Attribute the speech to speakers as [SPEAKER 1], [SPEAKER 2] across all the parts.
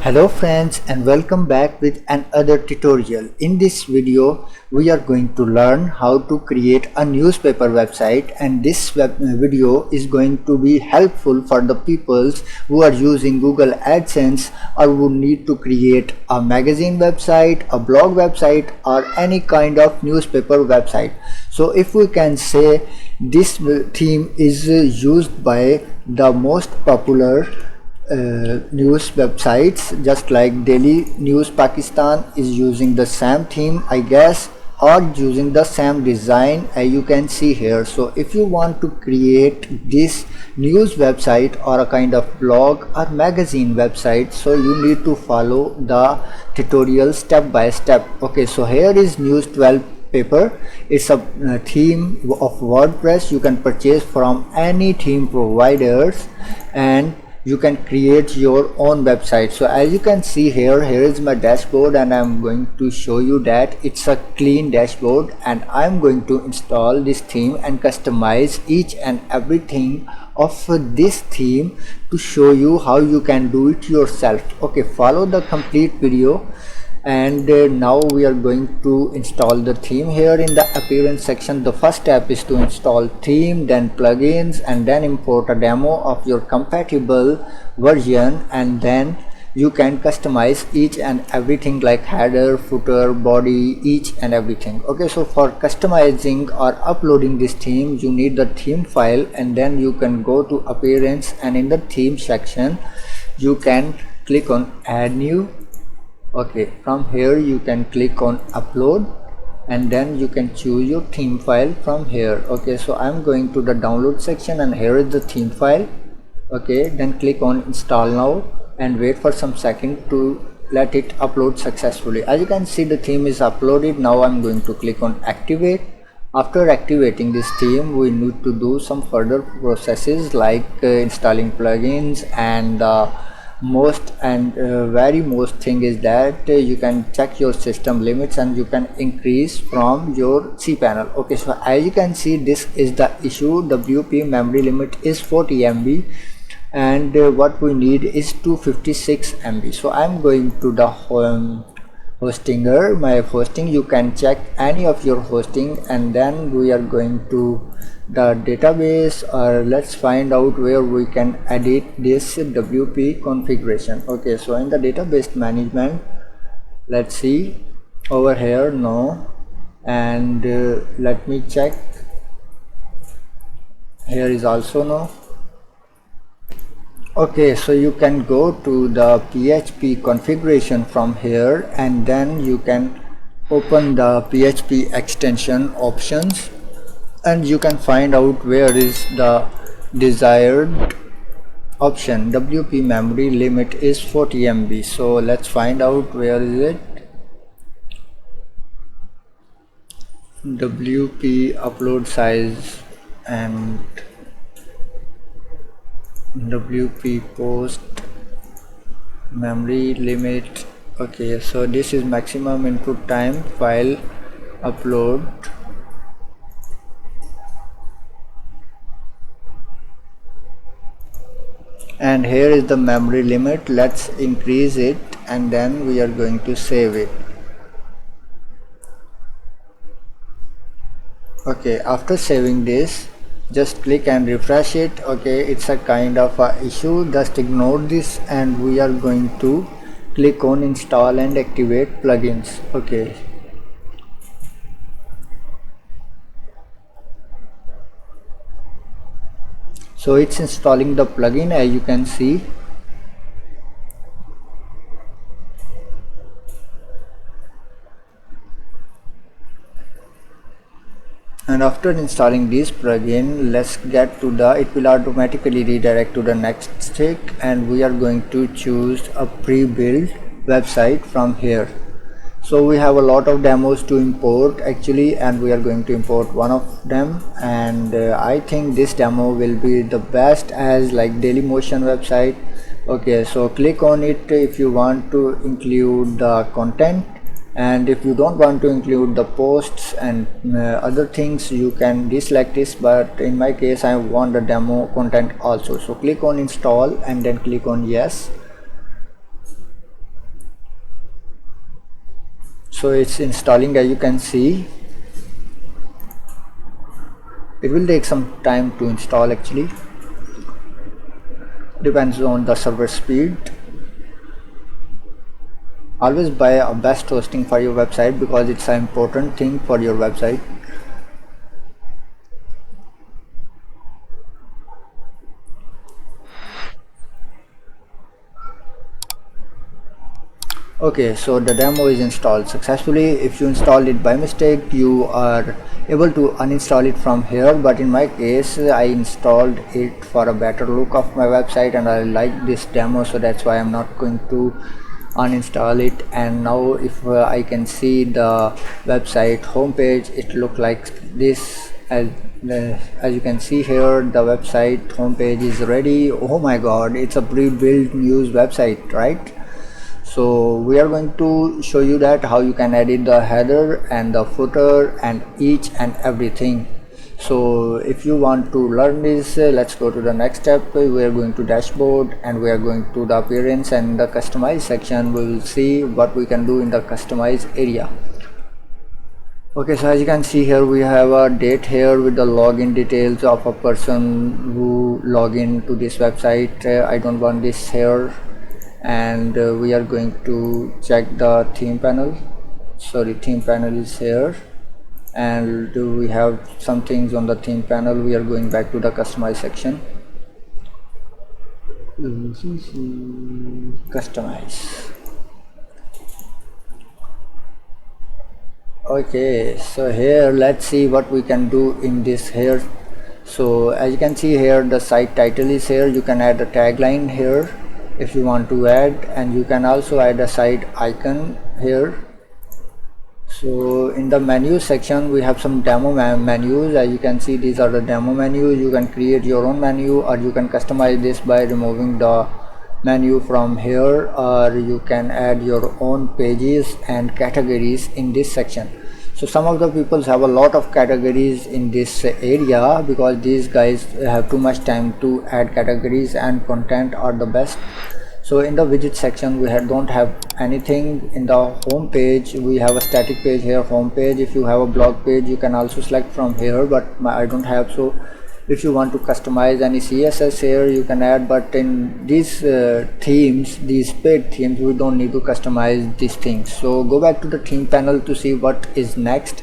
[SPEAKER 1] Hello friends and welcome back with another tutorial. In this video we are going to learn how to create a newspaper website, and this video is going to be helpful for the peoples who are using Google AdSense or who need to create a magazine website, a blog website or any kind of newspaper website. So if we can say this theme is used by the most popular news websites, just like Daily News Pakistan is using the same theme, I guess, or using the same design as you can see here. So if you want to create this news website or a kind of blog or magazine website, so you need to follow the tutorial step by step. Okay, so here is News 12 paper. It's a theme of WordPress. You can purchase from any theme providers and you can create your own website. So as you can see here is my dashboard, and I'm going to show you that it's a clean dashboard, and I'm going to install this theme and customize each and everything of this theme to show you how you can do it yourself. Okay, follow the complete video. And now we are going to install the theme. Here in the appearance section, the first step is to install theme, then plugins, and then import a demo of your compatible version, and then you can customize each and everything like header, footer, body, each and everything. Okay, so for customizing or uploading this theme, you need the theme file, and then you can go to appearance, and in the theme section you can click on add new. Okay, from here you can click on upload, and then you can choose your theme file from here. Okay, so I'm going to the download section, and here is the theme file. Okay, then click on install now and wait for some second to let it upload successfully. As you can see, the theme is uploaded. Now I'm going to click on activate. After activating this theme, we need to do some further processes like installing plugins, and very most thing is that you can check your system limits and you can increase from your cPanel. Okay, so as you can see, this is the issue. WP memory limit is 40 MB, and what we need is 256 MB. So I'm going to the hostinger, my hosting. You can check any of your hosting, and then we are going to the database, or let's find out where we can edit this WP configuration. Okay, so in the database management, let's see over here, no, and let me check, here is also no. Okay, so you can go to the PHP configuration from here, and then you can open the PHP extension options, and you can find out where is the desired option. WP memory limit is 40 MB. So let's find out where is it. WP upload size and WP post memory limit. Okay, so this is maximum input time file upload. And here is the memory limit. Let's increase it, and then we are going to save it. Okay, after saving this, just click and refresh it. Okay, it's a kind of a issue, just ignore this, and we are going to click on install and activate plugins. Okay, so it's installing the plugin, as you can see. And after installing this plugin, let's get to the, it will automatically redirect to the next step, and we are going to choose a pre-built website from here. So we have a lot of demos to import actually, and we are going to import one of them, and I think this demo will be the best as like Dailymotion website. Okay, so click on it if you want to include the content, and if you don't want to include the posts and other things, you can deselect this, but in my case I want the demo content also. So click on install and then click on yes. So it's installing. As you can see, it will take some time to install. Actually depends on the server speed. Always buy a best hosting for your website because it's an important thing for your website. Okay, so the demo is installed successfully. If you installed it by mistake, you are able to uninstall it from here, but in my case I installed it for a better look of my website and I like this demo, so that's why I'm not going to uninstall it. And now if I can see the website homepage, it look like this. As you can see here, the website homepage is ready. Oh my god, it's a pre-built news website, right? So we are going to show you that how you can edit the header and the footer and each and everything. So if you want to learn this, let's go to the next step. We are going to dashboard and we are going to the appearance, and the customize section we will see what we can do in the customize area. Okay, so as you can see here, we have a date here with the login details of a person who log in to this website. I don't want this here. And we are going to check the theme panel. Sorry, theme panel is here, and we have some things on the theme panel. We are going back to the customize section. Customize. Okay, so here let's see what we can do in this here. So as you can see here, the site title is here. You can add a tagline here if you want to add, and you can also add a site icon here. So in the menu section we have some demo menus. As you can see, these are the demo menus. You can create your own menu, or you can customize this by removing the menu from here, or you can add your own pages and categories in this section. So some of the people have a lot of categories in this area because these guys have too much time to add categories, and content are the best. So in the widget section we don't have anything. In the home page we have a static page here, home page. If you have a blog page, you can also select from here, but I don't have. So if you want to customize any CSS here, you can add, but in these themes, these paid themes, we don't need to customize these things. So go back to the theme panel to see what is next.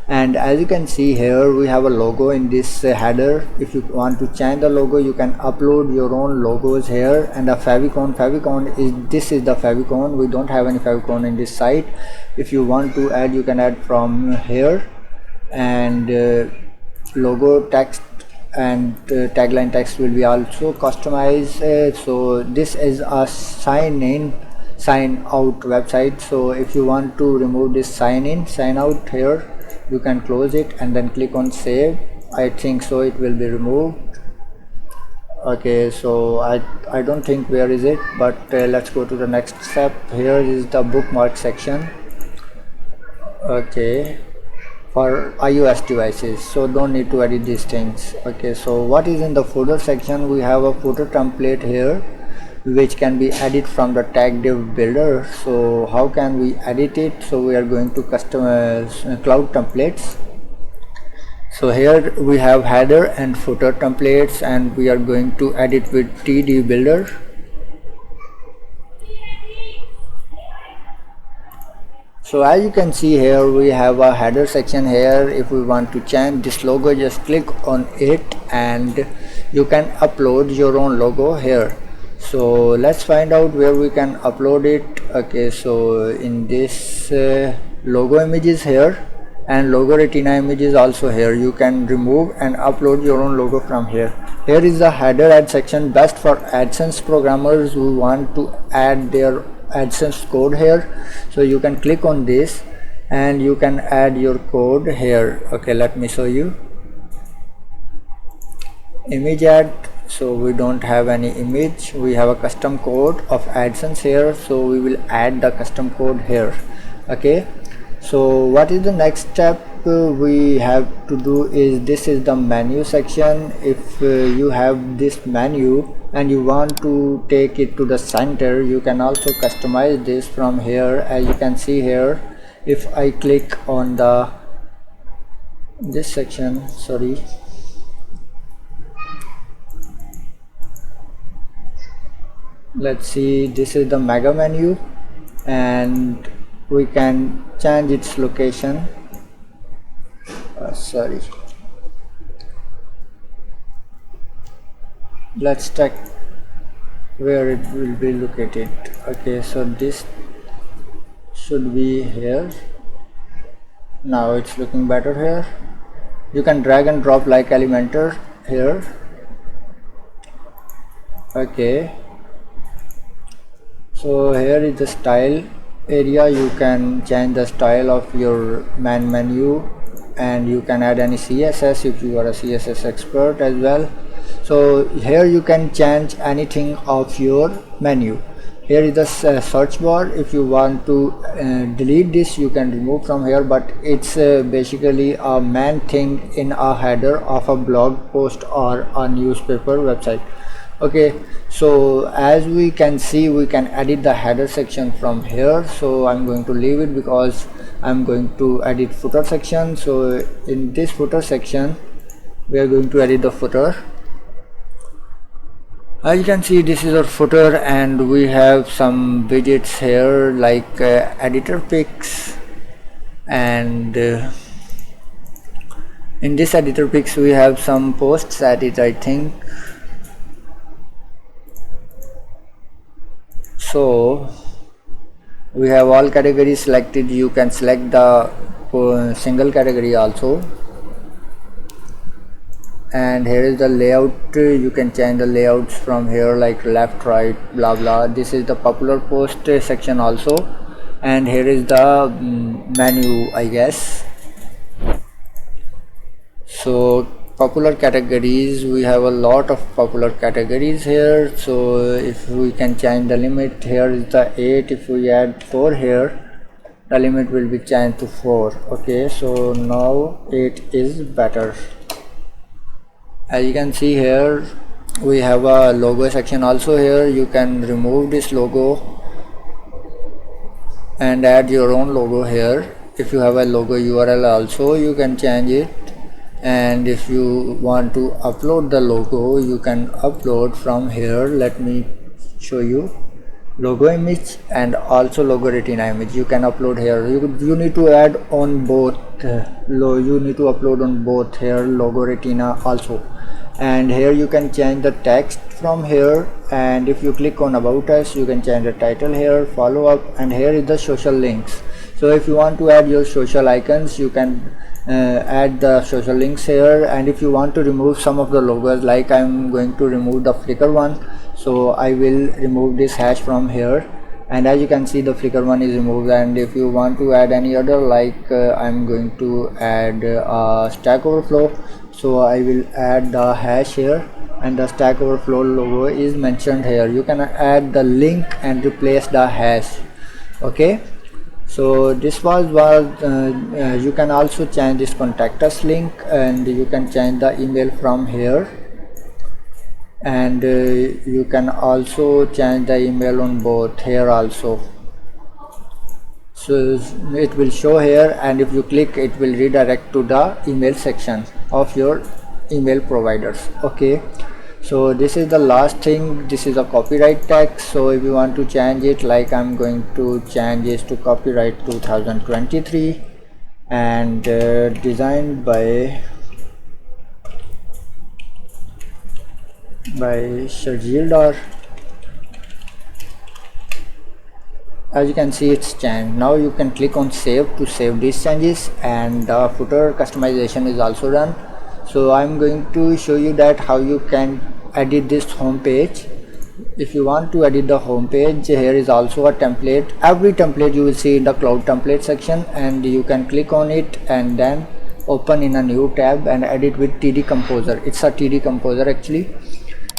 [SPEAKER 1] And as you can see here, we have a logo in this header. If you want to change the logo, you can upload your own logos here. And a favicon is the favicon. We don't have any favicon in this site. If you want to add, you can add from here. And logo text and tagline text will be also customized. So this is a sign out website. So if you want to remove this sign out here, you can close it and then click on save. I think so it will be removed. Okay, so I don't think where is it, but let's go to the next step. Here is the bookmark section. Okay, for iOS devices, so don't need to edit these things. Okay, so what is in the footer section? We have a footer template here which can be edited from the tag div builder. So how can we edit it? So we are going to customize cloud templates. So here we have header and footer templates, and we are going to edit with TD builder. So as you can see here, we have a header section here. If we want to change this logo, just click on it and you can upload your own logo here. So let's find out where we can upload it. Okay, so in this logo images here, and logo retina images also here. You can remove and upload your own logo from here. Here is the header ad section, best for AdSense programmers who want to add their AdSense code here. So you can click on this and you can add your code here. Okay, let me show you. Image ad. So we don't have any image, we have a custom code of AdSense here, so we will add the custom code here. Okay, so what is the next step we have to do is, this is the menu section. If you have this menu and you want to take it to the center, you can also customize this from here. As you can see here, If I click on the this section, sorry, let's see, this is the mega menu, and we can change its location. Sorry, let's check where it will be located. Okay, so this should be here. Now it's looking better here. You can drag and drop like Elementor here. Okay, so here is the style area. You can change the style of your main menu, and you can add any CSS if you are a CSS expert as well. So here you can change anything of your menu. Here is the search bar. If you want to delete this, you can remove from here, but it's basically a main thing in a header of a blog post or a newspaper website. Okay, so as we can see, we can edit the header section from here. So I'm going to leave it because I'm going to edit footer section. So in this footer section, we are going to edit the footer. As you can see, this is our footer, and we have some widgets here like editor pics, and in this editor pics we have some posts added, I think. So we have all categories selected. You can select the single category also, and here is the layout. You can change the layouts from here like left, right, blah blah. This is the popular post section also, and here is the menu, I guess. So popular categories, we have a lot of popular categories here. So if we can change the limit, here is the 8. If we add 4 here, the limit will be changed to 4. Okay, so now 8 is better. As you can see here, we have a logo section also. Here you can remove this logo and add your own logo here. If you have a logo URL also, you can change it, and if you want to upload the logo, you can upload from here. Let me show you. Logo image and also logo retina image you can upload here. You need to add on both. You need to upload on both here, logo retina also. And here you can change the text from here, and if you click on about us, you can change the title here, follow up, and here is the social links. So if you want to add your social icons, you can add the social links here. And if you want to remove some of the logos, like I'm going to remove the Flickr one, so I will remove this hash from here, and as you can see, the Flickr one is removed. And if you want to add any other, like I'm going to add Stack Overflow, so I will add the hash here, and the Stack Overflow logo is mentioned here. You can add the link and replace the hash. Okay, so this was you can also change this contact us link, and you can change the email from here, and you can also change the email on both here also. So it will show here, and if you click, it will redirect to the email section of your email providers. Okay, so this is the last thing. This is a copyright tag. So if you want to change it, like I'm going to change this to copyright 2023 and designed by Sharjeel. As you can see, it's changed. Now you can click on save to save these changes, and the footer customization is also done. So I'm going to show you that how you can edit this home page. If you want to edit the home page, here is also a template. Every template you will see in the cloud template section, and you can click on it and then open in a new tab and edit with TD Composer. It's a TD Composer actually,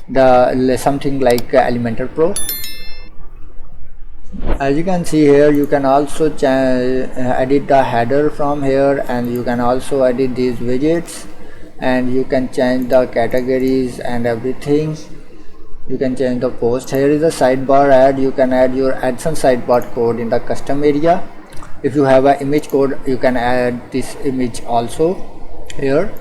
[SPEAKER 1] the something like Elementor Pro. As you can see here, you can also edit the header from here, and you can also edit these widgets, and you can change the categories and everything. You can change the post. Here is the sidebar add. You can add your AdSense sidebar code in the custom area, If you have an image code, you can add this image also here.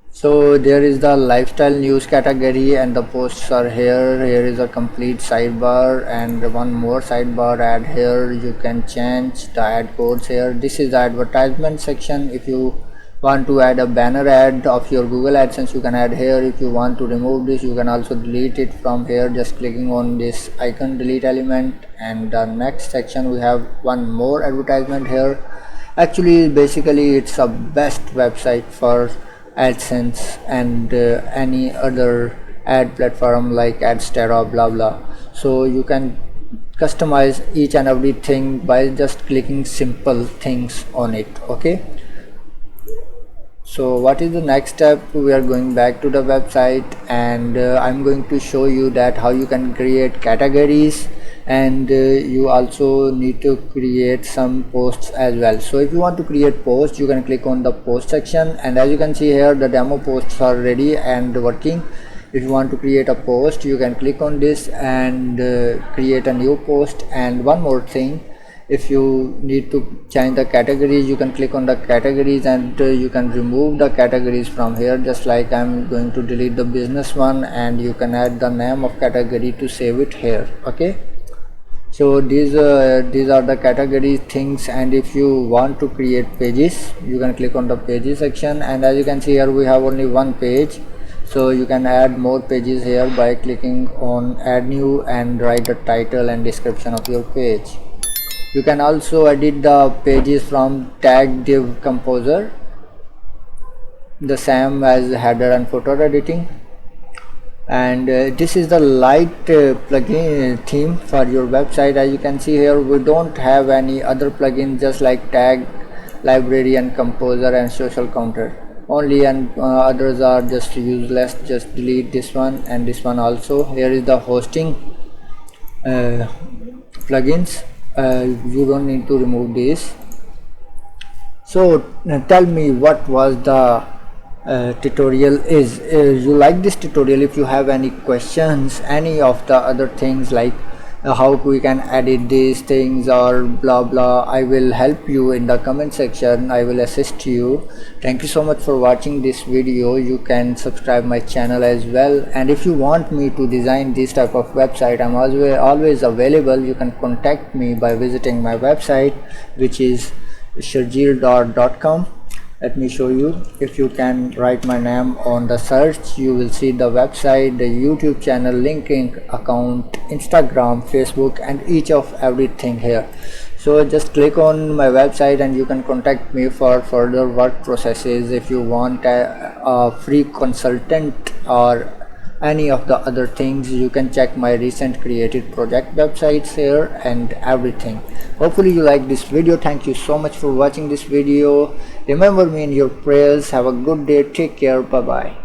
[SPEAKER 1] So there is the lifestyle news category and the posts are here. Here is a complete sidebar and one more sidebar ad here. You can change the ad codes here. This is the advertisement section. If you want to add a banner ad of your Google AdSense, you can add here. If you want to remove this, you can also delete it from here, just clicking on this icon delete element. And the next section, we have one more advertisement here. Actually, basically it's a best website for AdSense and any other ad platform like AdStara, blah blah. So you can customize each and everything by just clicking simple things on it. Okay, so what is the next step? We are going back to the website and I'm going to show you that how you can create categories, and you also need to create some posts as well. So if you want to create posts, you can click on the post section, and as you can see here, the demo posts are ready and working. If you want to create a post, you can click on this and create a new post. And one more thing, if you need to change the categories, you can click on the categories and you can remove the categories from here, just like I'm going to delete the business one, and you can add the name of category to save it here. Okay, so these are the category things. And if you want to create pages, you can click on the pages section, and as you can see here, we have only one page. So you can add more pages here by clicking on add new and write the title and description of your page. You can also edit the pages from tag div composer, the same as header and footer editing. And this is the light plugin theme for your website. As you can see here, we don't have any other plugin just like tag, library and composer and social counter only, and others are just useless. Just delete this one and this one also. Here is the hosting plugins. You don't need to remove this. So tell me, what was the tutorial is. You like this tutorial? If you have any questions, any of the other things like how we can edit these things or blah blah, I will help you in the comment section. I will assist you. Thank you so much for watching this video. You can subscribe my channel as well, and if you want me to design this type of website, I'm always available. You can contact me by visiting my website, which is sharjeel.com. Let me show you. If you can write my name on the search, you will see the website, the YouTube channel, LinkedIn account, Instagram, Facebook, and each of everything here. So just click on my website and you can contact me for further work processes. If you want a free consultant or any of the other things, you can check my recent created project websites here and everything. Hopefully you like this video. Thank you so much for watching this video. Remember me in your prayers. Have a good day. Take care. Bye bye.